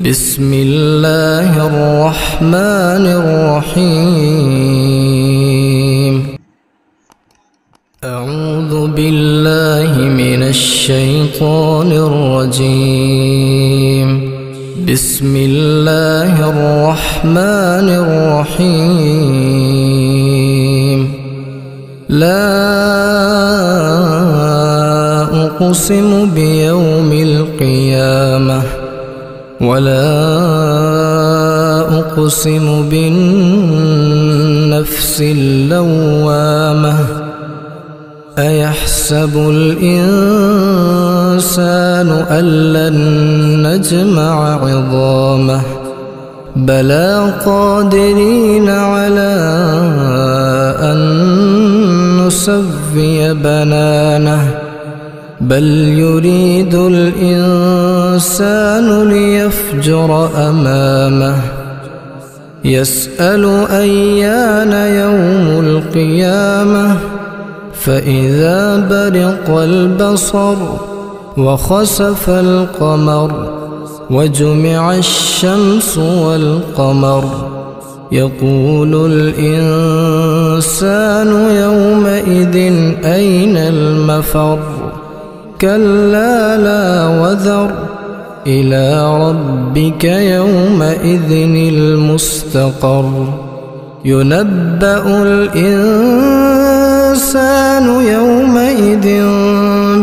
بسم الله الرحمن الرحيم. أعوذ بالله من الشيطان الرجيم. بسم الله الرحمن الرحيم. لا أقسم بيوم القيامة ولا أقسم بالنفس اللوامة. أيحسب الإنسان أن لن نجمع عظامه بلى قادرين على أن نسوي بنانه بل يريد الإنسان ليفجر أمامه. يسأل أيان يوم القيامة فإذا برق البصر وخسف القمر وجمع الشمس والقمر يقول الإنسان يومئذ أين المفر. كلا لا وذر إلى ربك يومئذ المستقر. ينبأ الإنسان يومئذ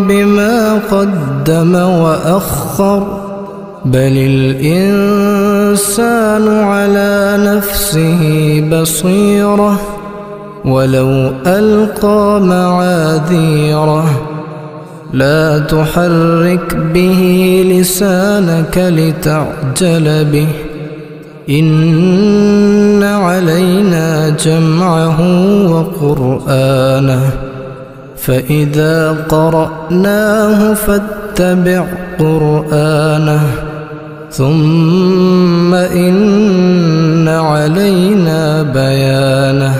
بما قدم وأخر بل الإنسان على نفسه بصيرة ولو ألقى معاذيره. لا تحرك به لسانك لتعجل به إن علينا جمعه وقرآنه فإذا قرأناه فاتبع قرآنه ثم إن علينا بيانه.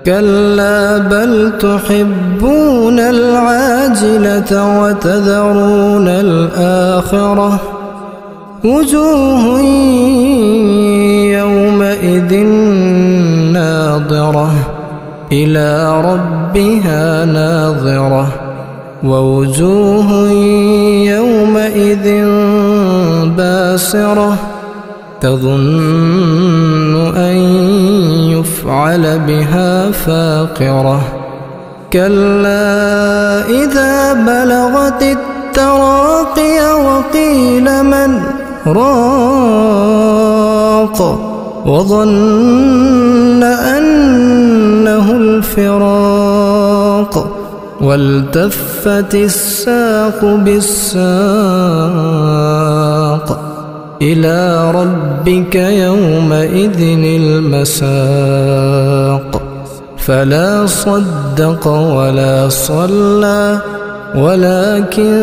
كلا بل تحبون العاجلة وتذرون الآخرة وجوه يومئذ ناظرة إلى ربها ناظرة ووجوه يومئذ باسرة تظن أن يفعل بها فاقرة. كلا إذا بلغت التراقي وقيل من راق وظن أنه الفراق والتفت الساق بالساق إلى ربك يومئذ المساق. فلا صدق ولا صلى ولكن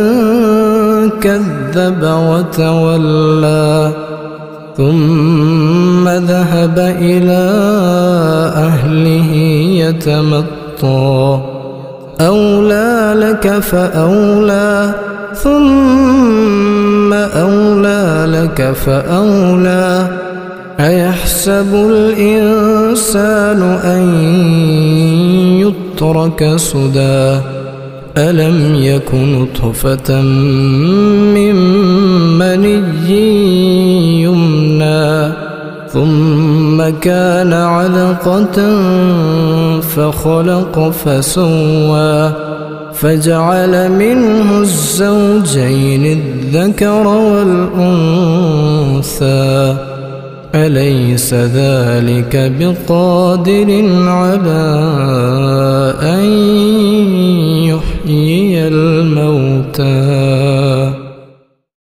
كذب وتولى ثم ذهب إلى أهله يتمطى. أولى لك فأولى ثم أولى لك فأولى. أيحسب الإنسان أن يترك سدى ألم يك نطفة من مني يمنى ثم كان علقة فخلق فسوى فجعل منه الزوجين الذكر والأنثى. أليس ذلك بقادر على أن يحيي الموتى.